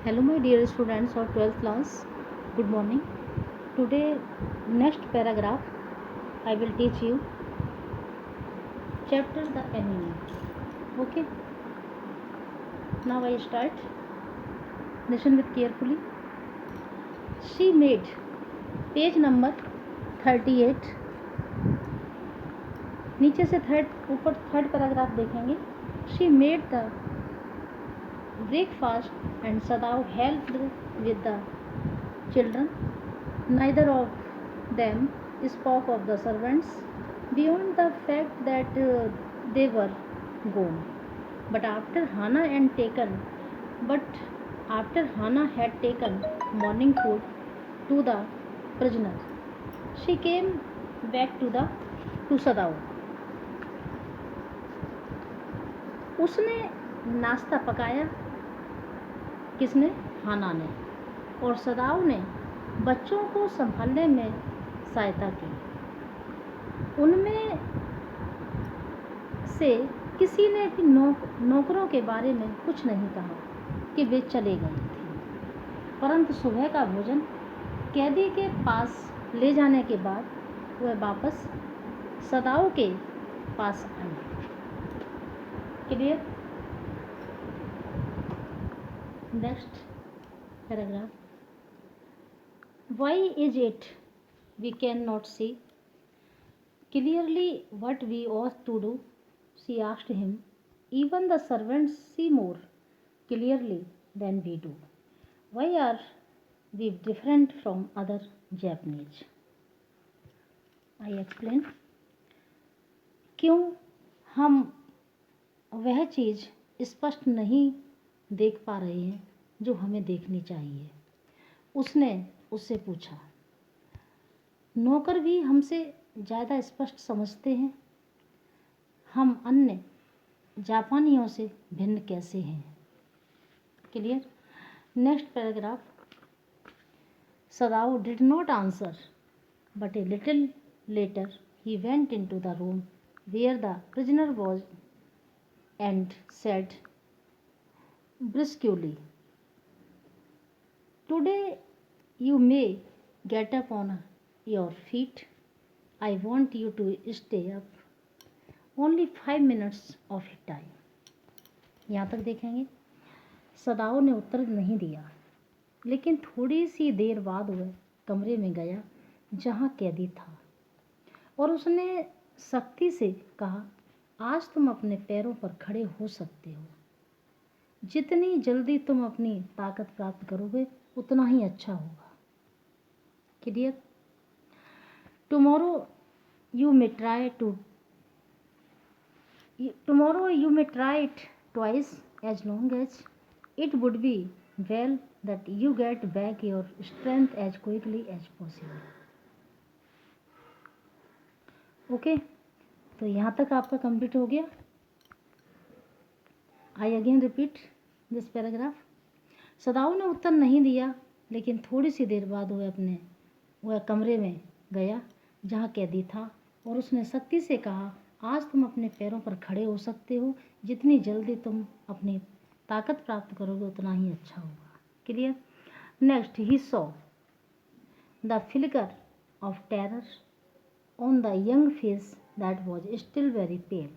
Hello my dear students of 12th class. Good morning. Today next paragraph I will teach you chapter the enemy. Okay. Now I start. Listen with carefully. She made page number 38. नीचे से ऊपर third paragraph देखेंगे. She made the breakfast and Sadao helped with the children. Neither of them spoke of the servants beyond the fact that they were gone. But after Hannah had taken morning food to the prisoner, she came back to Sadao. उसने नाश्ता पकाया. किसने? हाना ने. और सदाओ ने बच्चों को संभालने में सहायता की. उनमें से किसी ने भी नौकरों के बारे में कुछ नहीं कहा कि वे चले गए थे. परंतु सुबह का भोजन कैदी के पास ले जाने के बाद वह वापस सदाओ के पास आए. Clear? Next paragraph. Why is it we cannot see clearly what we ought to do? She asked him. Even the servants see more clearly than we do. Why are we different from other Japanese? I explain. क्यों हम वह चीज़ स्पष्ट नहीं देख पा रहे हैं जो हमें देखनी चाहिए? उसने उससे पूछा. नौकर भी हमसे ज़्यादा स्पष्ट समझते हैं. हम अन्य जापानियों से भिन्न कैसे हैं? Clear? Next paragraph. Sadao did not answer, but a little later he went into the room where the prisoner was and said brusquely, "Today you may get up on your feet. I want you to stay up only 5 minutes of a time." यहाँ तक देखेंगे. सदाओ ने उत्तर नहीं दिया, लेकिन थोड़ी सी देर बाद वह कमरे में गया जहाँ कैदी था और उसने सख्ती से कहा, आज तुम अपने पैरों पर खड़े हो सकते हो. जितनी जल्दी तुम अपनी ताकत प्राप्त करोगे उतना ही अच्छा होगा. Clear? Tomorrow you may try it twice as long as it would be well that you get back your strength as quickly as possible. Okay. तो यहाँ तक आपका कंप्लीट हो गया. I again repeat this paragraph. Sadao ने उत्तर नहीं दिया, लेकिन थोड़ी सी देर बाद वह कमरे में गया जहाँ कैदी था और उसने सख्ती से कहा, आज तुम अपने पैरों पर खड़े हो सकते हो. जितनी जल्दी तुम अपनी ताकत प्राप्त करोगे उतना ही अच्छा होगा. Clear? Next. He saw the flicker of terror on the young face that was still very pale.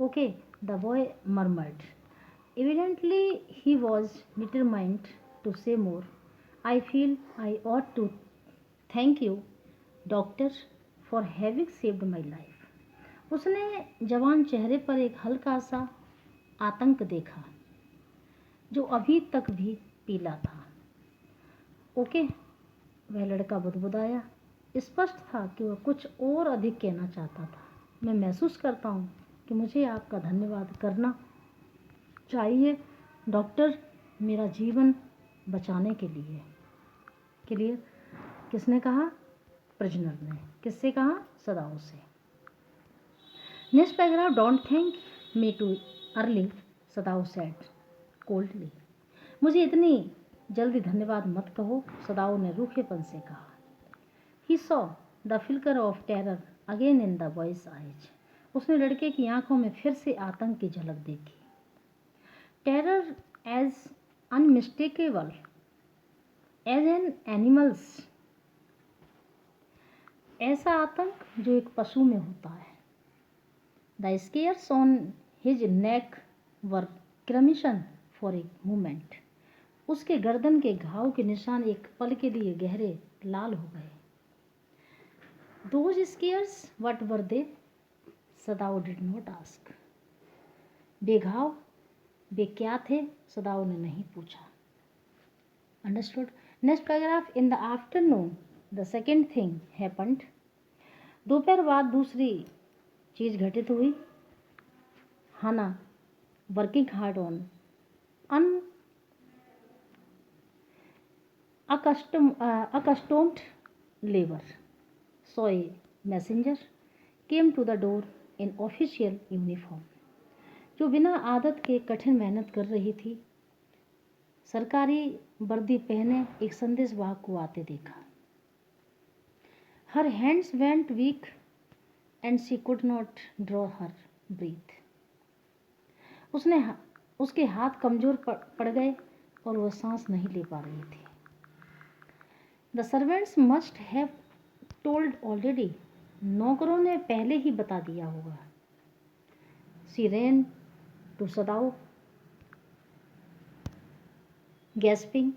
Okay. The boy murmured. Evidently he was determined to say more. I feel I ought to thank you, doctor, for having saved my life. उसने जवान चेहरे पर एक हल्का सा आतंक देखा जो अभी तक भी पीला था. ओके. वह लड़का बुदबुदाया. स्पष्ट था कि वह कुछ और अधिक कहना चाहता था. मैं महसूस करता हूँ कि मुझे आपका धन्यवाद करना चाहिए डॉक्टर, मेरा जीवन बचाने के लिए. क्लियर? किसने कहा? प्रिजनर ने. किससे कहा? सदाओ से. Next paragraph. Don't thank me too early, Sadao said coldly. मुझे इतनी जल्दी धन्यवाद मत कहो, सदाओ ने रूखेपन से कहा. He saw the flicker of terror again in the boy's eyes. उसने लड़के की आंखों में फिर से आतंक की झलक देखी. Terror as unmistakable as an animal's, ऐसा आतंक जो एक पशु में होता है। The scars on his neck were crimson for a moment. उसके गर्दन के घाव के निशान एक पल के लिए गहरे लाल हो गए। Those scars, what were they? Sadao did not ask. बेघाव वे क्या थे? सदाओ ने नहीं पूछा। Understood? Next paragraph. In the afternoon, the second thing happened. दोपहर बाद दूसरी चीज घटित हुई। Hana working hard on unaccustomed labor saw a messenger came to the door in official uniform. जो बिना आदत के कठिन मेहनत कर रही थी, सरकारी वर्दी पहने एक संदेशवाहक को आते देखा। Her hands went weak and she could not draw her breath. उसके हाथ कमजोर पड़ गए और वह सांस नहीं ले पा रही थी। The servants must have told already. नौकरों ने पहले ही बता दिया होगा। She ran to Sadao, gasping,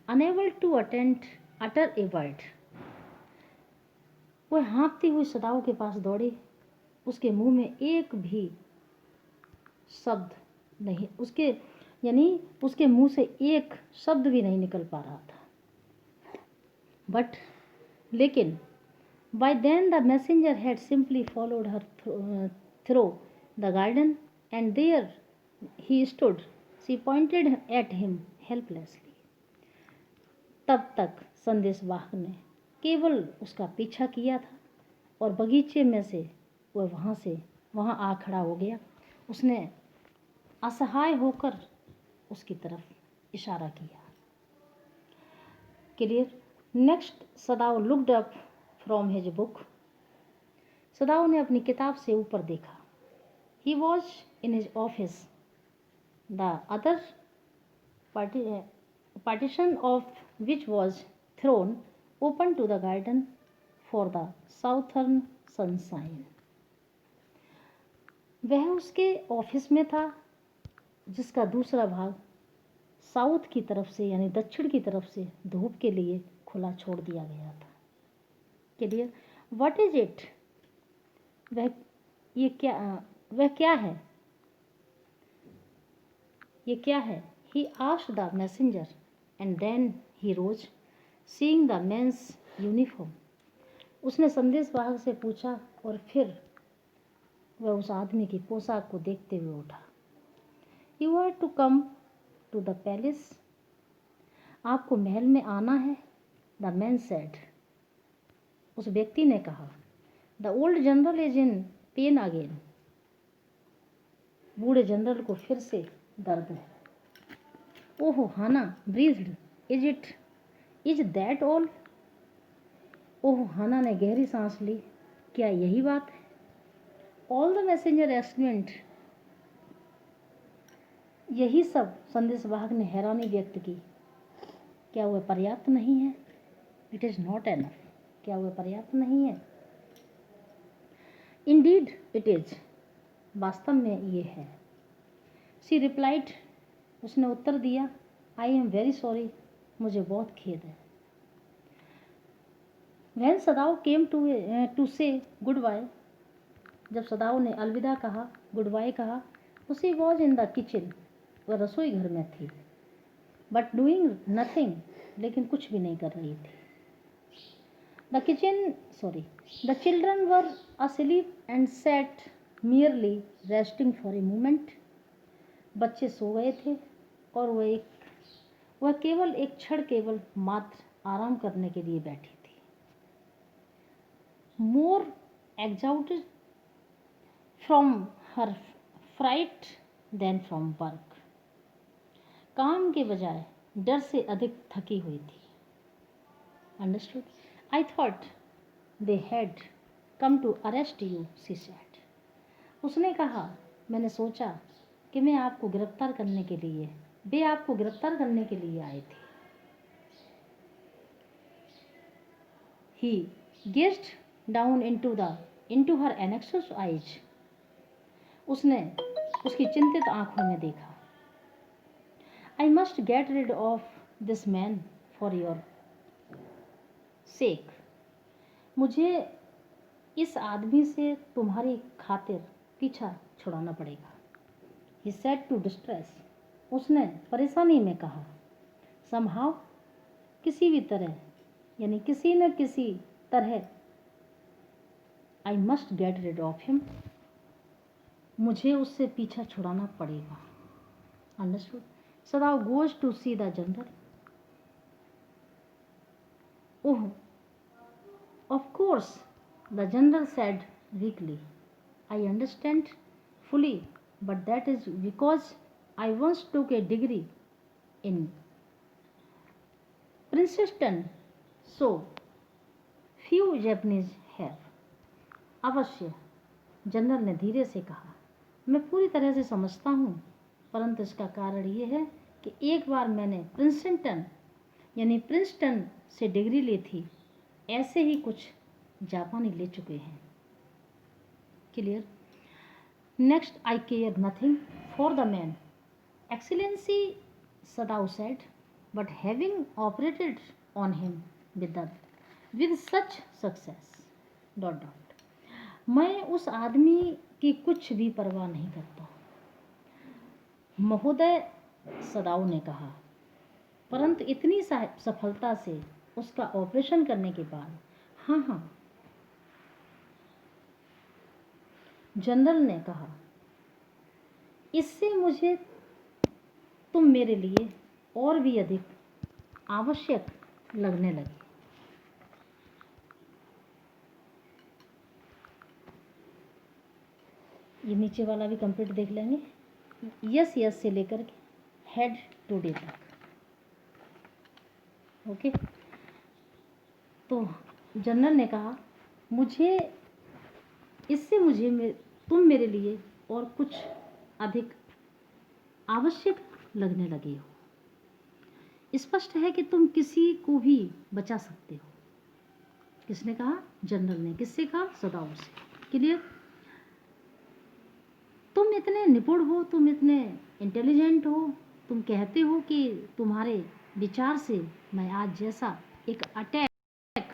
unable to utter a word. वह हाँफती हुई सदाओ के पास दौड़ी। उसके मुंह में एक भी शब्द नहीं, उसके मुंह से एक शब्द भी नहीं निकल पा रहा था। बट लेकिन by then the messenger had simply followed her through the garden and there he stood. She pointed at him helplessly. तब तक संदेशवाहक ने केवल उसका पीछा किया था और बगीचे में से वहाँ आ खड़ा हो गया। उसने असहाय होकर उसकी तरफ इशारा किया। Clear? Next, Sadao looked up from his book. Sadao ने अपनी किताब से ऊपर देखा. He was in his office. The other partition of which was thrown open to the garden for the southern sunshine. वह उसके ऑफिस में था जिसका दूसरा भाग साउथ की तरफ से यानी दक्षिण की तरफ से धूप के लिए खुला छोड़ दिया गया था. क्लियर? What is it? वह क्या है? ये क्या है? He asked the messenger and then he rose, seeing the man's uniform. उसने संदेशवाहक से पूछा और फिर वह उस आदमी की पोशाक को देखते हुए उठा. You are to come to the palace. आपको महल में आना है. The man said. उस व्यक्ति ने कहा. The old general is in pain again. बूढ़े जनरल को फिर से दर्द है. ओहो, हाना breathed. Is that all? ओहो, हाना ने गहरी सांस ली. क्या यही बात है? All the messenger exclaimed. यही सब संदेशवाहक ने हैरानी व्यक्त की. क्या वह पर्याप्त नहीं है? It is not enough. क्या वह पर्याप्त नहीं है? Indeed it is. वास्तव में ये है. She replied. उसने उत्तर दिया. I am very sorry. मुझे बहुत खेद है. When Sadao came to say goodbye. जब सदाओ ने अलविदा कहा, गुडबाय कहा, she was in the kitchen. वह रसोई घर में थी. But doing nothing. लेकिन कुछ भी नहीं कर रही थी. The children were asleep and sat merely resting for a moment. बच्चे सो गए थे और वह केवल एक क्षण केवल मात्र आराम करने के लिए बैठी थी. More exhausted from her fright than from work. काम के बजाय डर से अधिक थकी हुई थी. Understood? I thought they had come to arrest you, she said. उसने कहा, मैंने सोचा कि मैं आपको गिरफ्तार करने के लिए वे आपको गिरफ्तार करने के लिए आए थे। He gazed down into her anxious eyes. उसने उसकी चिंतित आंखों में देखा। I must get rid of this man for your sake. मुझे इस आदमी से तुम्हारी खातिर पीछा छुड़ाना पड़ेगा। He said to distress. उसने परेशानी में कहा। Somehow, किसी भी तरह, यानी किसी न किसी तरह, I must get rid of him. मुझे उससे पीछा छुड़ाना पड़ेगा। Understood? सदाव goes to see the general. Oh, of course, the general said weakly. I understand fully, but that is because I once took a degree in Princeton, so few Japanese have. अवश्य, general ने धीरे से कहा, मैं पूरी तरह से समझता हूँ, परंतु इसका कारण ये है कि एक बार मैंने प्रिंसटन से डिग्री ली थी, ऐसे ही कुछ जापानी ले चुके हैं। Clear? Next, I care nothing for the man, excellency, सदाउ said, but having operated on him with such success ... मैं उस आदमी की कुछ भी परवाह नहीं करता, महोदय, सदाउ ने कहा, परंतु इतनी सफलता से उसका ऑपरेशन करने के बाद। हाँ, जनरल ने कहा, इससे मुझे तुम मेरे लिए और भी अधिक आवश्यक लगने लगी। ये नीचे वाला भी कंप्लीट देख लेंगे, यस से लेकर के हेड टू डे तक। ओके, तो जनरल ने कहा, तुम मेरे लिए और कुछ अधिक आवश्यक लगने लगे हो। स्पष्ट है कि तुम किसी को भी बचा सकते हो। किसने कहा? जनरल ने। किससे कहा? सदाउ से। क्लियर? तुम इतने निपुण हो, तुम इतने इंटेलिजेंट हो, तुम कहते हो कि तुम्हारे विचार से मैं आज जैसा एक